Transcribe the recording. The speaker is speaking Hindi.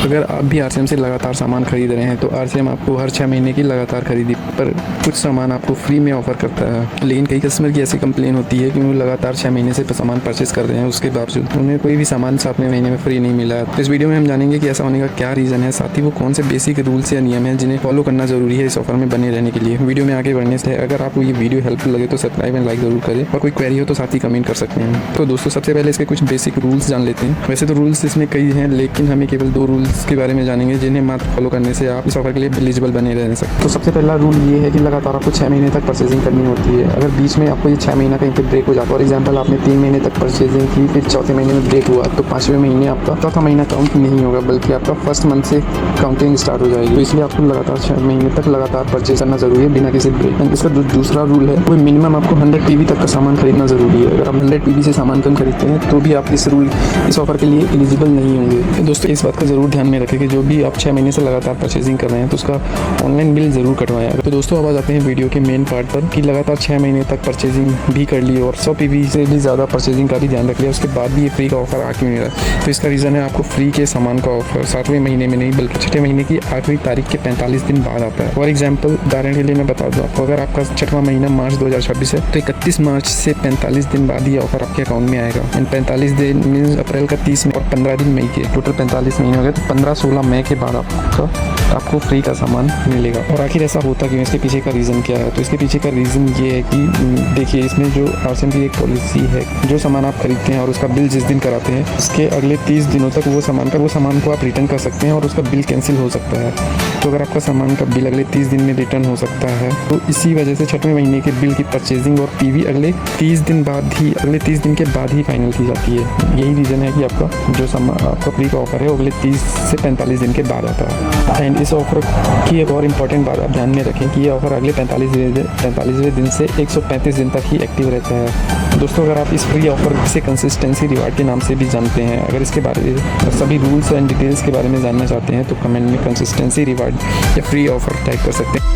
अगर आप भी आरसीएम से लगातार सामान खरीद रहे हैं तो आरसीएम आपको हर 6 महीने की लगातार खरीदी पर कुछ सामान आपको फ्री में ऑफर करता है। लेकिन कई कस्टमर की ऐसी कंप्लेन होती है कि वो लगातार 6 महीने से सामान परचेस कर रहे हैं, उसके बावजूद उन्हें कोई भी सामान 7वें महीने में फ्री नहीं मिला। तो इस वीडियो में हम जानेंगे कि ऐसा होने का क्या रीज़न है, साथ ही वो कौन से बेसिक रूल्स या नियम हैं जिन्हें फॉलो करना जरूरी है इस ऑफर में बने रहने के लिए। वीडियो में आगे बढ़ने से अगर आपको ये वीडियो हेल्पफुल लगे तो सब्सक्राइब एंड लाइक जरूर करें, और कोई क्वेरी हो तो साथ ही कमेंट कर सकते हैं। तो दोस्तों सबसे पहले इसके कुछ बेसिक रूल्स जान लेते हैं। वैसे तो रूल्स इसमें कई हैं, लेकिन हमें केवल 2 रूल्स के बारे में जानेंगे जिन्हें मात्र फॉलो करने से आप इस ऑफर के लिए एलिजिबल बने रह सकते। तो सबसे पहला रूल ये है कि लगातार आपको 6 महीने तक परचेजिंग करनी होती है। अगर बीच में आपको ये 6 महीना कहीं पे ब्रेक हो जाता है, फॉर एग्जांपल आपने 3 महीने तक परचेजिंग की, फिर चौथे महीने में ब्रेक हुआ, तो 5वें महीने आपका चौथा महीना काउंट नहीं होगा, बल्कि आपका फर्स्ट मंथ से काउंटिंग स्टार्ट हो जाएगी। तो इसलिए आपको लगातार 6 महीने तक लगातार परचेज करना जरूरी है बिना किसी ब्रेक। इसका दूसरा रूल है वो मिनिमम आपको 100 पीवी तक का सामान खरीदना जरूरी है। अगर आप 100 पीवी से सामान कम खरीदते हैं तो भी आप इस ऑफर के लिए एलिजिबल नहीं होंगे। तो दोस्तों इस बात का जरूर ध्यान में रखें कि जो भी आप 6 महीने से लगातार परचेजिंग कर रहे हैं तो उसका ऑनलाइन बिल जरूर कटवाएं। तो दोस्तों अब आ जाते हैं वीडियो के मेन पार्ट पर कि लगातार 6 महीने तक परचेजिंग भी कर ली और 100 पीवी से भी ज़्यादा परचेजिंग का भी ध्यान रख लिया, उसके बाद भी ये फ्री का ऑफर आ क्यों नहीं रहा। तो इसका रीज़न है आपको फ्री के सामान का ऑफर 7वें महीने में नहीं बल्कि 6ठे महीने की आखिरी तारीख के 45 दिन बाद आता है। फॉर एग्जाम्पल उदाहरण के लिए मैं बता दूँ आपको, अगर आपका 6वां महीना मार्च 2026 है तो 31 मार्च से 45 दिन बाद ये ऑफर आपके अकाउंट में आएगा। एंड 45 दिन मीन्स अप्रैल का 30 और 15 दिन मई के, टोटल 45 महीने हो गए। तो 15-16 मई के बाद आपको फ्री का सामान मिलेगा। और आखिर ऐसा होता क्यों, इसके पीछे का रीज़न क्या है? तो इसके पीछे का रीज़न ये है कि देखिए इसमें जो आरसीएम की एक पॉलिसी है, जो सामान आप खरीदते हैं और उसका बिल जिस दिन कराते हैं उसके अगले 30 दिनों तक वो सामान को आप रिटर्न कर सकते हैं और उसका बिल कैंसिल हो सकता है। तो अगर आपका सामान का बिल अगले 30 दिन में रिटर्न हो सकता है तो इसी वजह से 6वें महीने के बिल की परचेजिंग और पीवी अगले 30 दिन के बाद ही फाइनल की जाती है। यही रीज़न है कि आपका जो सामान आपका फ्री का ऑफर है वो अगले 30 से 45 दिन के बाद आता है। एंड इस ऑफर की एक और इम्पॉर्टेंट बात आप ध्यान में रखें कि ये ऑफर अगले 45वें दिन से 135 दिन तक ही एक्टिव रहता है। दोस्तों अगर आप इस फ्री ऑफर से कंसिस्टेंसी रिवार्ड के नाम से भी जानते हैं, अगर इसके बारे में सभी रूल्स एंड डिटेल्स के बारे में जानना चाहते हैं तो कमेंट में कंसिस्टेंसी रिवार्ड या फ्री ऑफर टाइप कर सकते हैं।